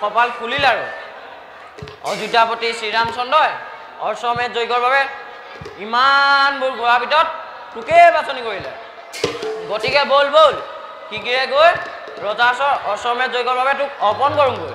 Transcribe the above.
কপাল খুলিল আৰু অযোধ্যাপতি শ্ৰীৰামচন্দ্ৰই অশ্বমেধ যজ্ঞৰ বাবে ইমানবোৰ ঘোঁৰাৰ ভিতৰত তোকে বাছনি কৰিলে গতিকে বল বল শীঘ্ৰে গৈ ৰজাচৰ অশ্বমেধ যজ্ঞৰ বাবে তোক অৰ্পণ কৰোঁগৈ